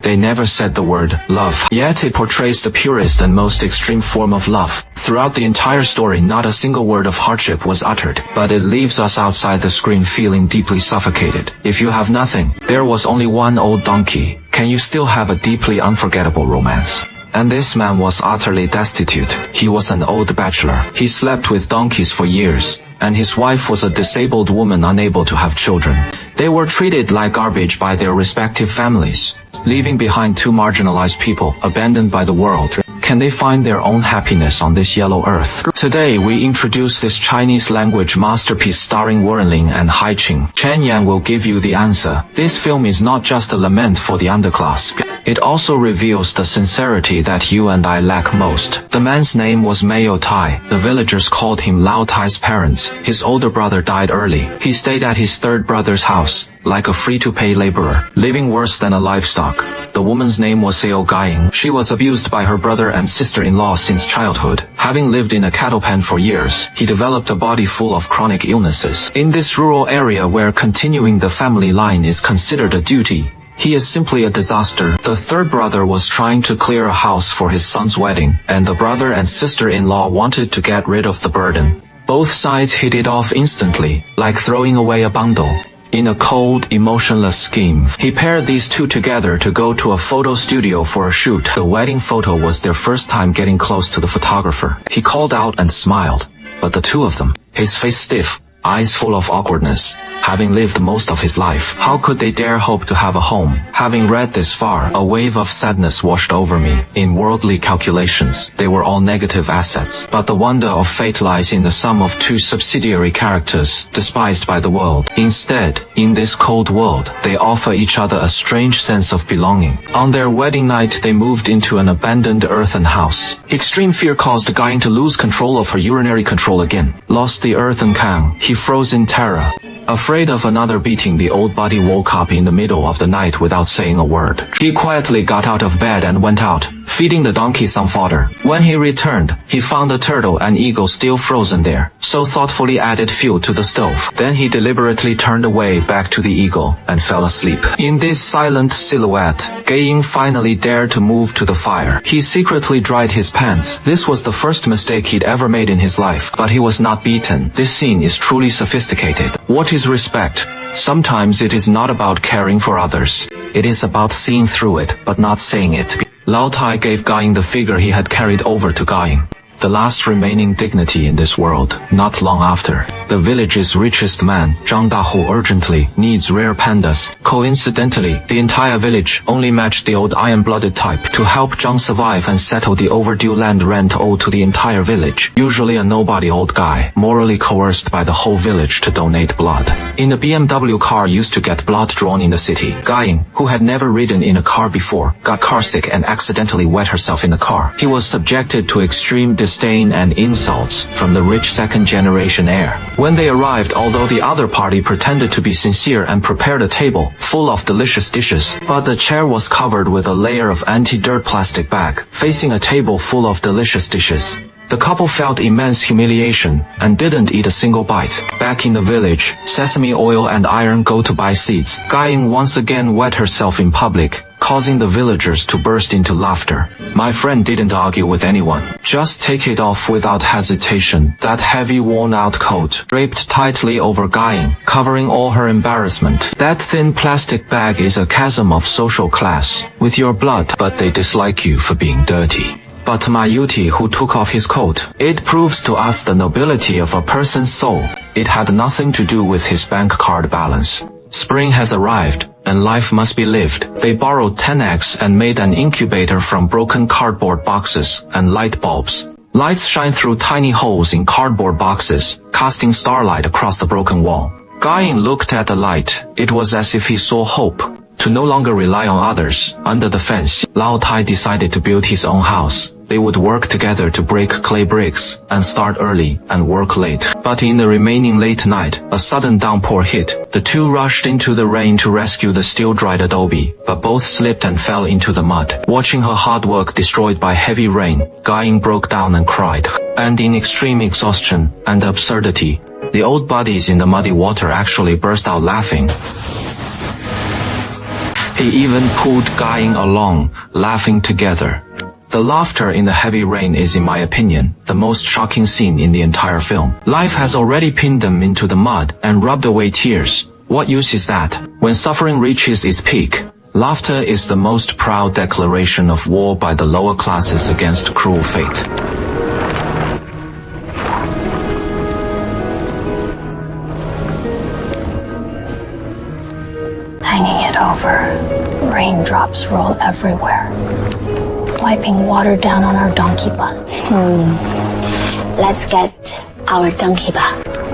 They never said the word love. Yet it portrays the purest and most extreme form of love. Throughout the entire story, not a single word of hardship was uttered, but it leaves us outside the screen feeling deeply suffocated. If you have nothing, there was only one old donkey. Can you still have a deeply unforgettable romance? And this man was utterly destitute. He was an old bachelor. He slept with donkeys for years, and his wife was a disabled woman unable to have children. They were treated like garbage by their respective families, leaving behind two marginalized people, abandoned by the world. Can they find their own happiness on this yellow earth? Today we introduce this Chinese language masterpiece starring Warren Ling and Hai Qing. Chen Yan will give you the answer. This film is not just a lament for the underclass. It also reveals the sincerity that you and I lack most. The man's name was Mayo Tai. The villagers called him Lao Tai's parents. His older brother died early. He stayed at his third brother's house, like a free-to-pay laborer, living worse than a livestock. The woman's name was Seo Gaiying. She was abused by her brother and sister-in-law since childhood. Having lived in a cattle pen for years, he developed a body full of chronic illnesses. In this rural area where continuing the family line is considered a duty, he is simply a disaster. The third brother was trying to clear a house for his son's wedding, and the brother and sister-in-law wanted to get rid of the burden. Both sides hit it off instantly, like throwing away a bundle. In a cold, emotionless scheme, he paired these two together to go to a photo studio for a shoot. The wedding photo was their first time getting close to the photographer. He called out and smiled, but the two of them, his face stiff, eyes full of awkwardness, having lived most of his life, how could they dare hope to have a home? Having read this far, a wave of sadness washed over me. In worldly calculations, they were all negative assets. But the wonder of fate lies in the sum of two subsidiary characters, despised by the world. Instead, in this cold world, they offer each other a strange sense of belonging. On their wedding night, they moved into an abandoned earthen house. Extreme fear caused Gaiying to lose control of her urinary control again. Lost the earthen can, he froze in terror. Afraid of another beating, the old body woke up in the middle of the night without saying a word. He quietly got out of bed and went out, feeding the donkey some fodder. When he returned, he found a turtle and eagle still frozen there, so thoughtfully added fuel to the stove. Then he deliberately turned away back to the eagle and fell asleep. In this silent silhouette, Gaiying finally dared to move to the fire. He secretly dried his pants. This was the first mistake he'd ever made in his life, but he was not beaten. This scene is truly sophisticated. What is respect? Sometimes it is not about caring for others. It is about seeing through it, but not saying it. Lao Tai gave Gaiying the figure he had carried over to Gaiying, the last remaining dignity in this world. Not long after, the village's richest man, Zhang Dahu, urgently needs rare pandas. Coincidentally, the entire village only matched the old iron-blooded type. To help Zhang survive and settle the overdue land rent owed to the entire village, usually a nobody old guy, morally coerced by the whole village to donate blood. In a BMW car used to get blood drawn in the city, Gaiying, who had never ridden in a car before, got carsick and accidentally wet herself in the car. He was subjected to extreme disdain and insults from the rich second-generation heir. When they arrived, although the other party pretended to be sincere and prepared a table full of delicious dishes, but the chair was covered with a layer of anti-dirt plastic bag, facing a table full of delicious dishes. The couple felt immense humiliation and didn't eat a single bite. Back in the village, sesame oil and iron go to buy seeds. Gaiying once again wet herself in public, causing the villagers to burst into laughter. My friend didn't argue with anyone. Just take it off without hesitation. That heavy worn-out coat, draped tightly over Gaiying, covering all her embarrassment. That thin plastic bag is a chasm of social class. With your blood, but they dislike you for being dirty. But my Yuti, who took off his coat, it proves to us the nobility of a person's soul. It had nothing to do with his bank card balance. Spring has arrived, and life must be lived. They borrowed 10 eggs and made an incubator from broken cardboard boxes and light bulbs. Lights shine through tiny holes in cardboard boxes, casting starlight across the broken wall. Gaiying looked at the light. It was as if he saw hope. To no longer rely on others. Under the fence, Lao Tai decided to build his own house. They would work together to break clay bricks, and start early and work late. But in the remaining late night, a sudden downpour hit. The two rushed into the rain to rescue the still-dried adobe, but both slipped and fell into the mud. Watching her hard work destroyed by heavy rain, Gaiying broke down and cried. And in extreme exhaustion and absurdity, the old bodies in the muddy water actually burst out laughing. He even pulled Guy along, laughing together. The laughter in the heavy rain is, in my opinion, the most shocking scene in the entire film. Life has already pinned them into the mud and rubbed away tears. What use is that? When suffering reaches its peak, laughter is the most proud declaration of war by the lower classes against cruel fate. Hanging it over, raindrops roll everywhere, wiping water down on our donkey butt. Let's get our donkey butt.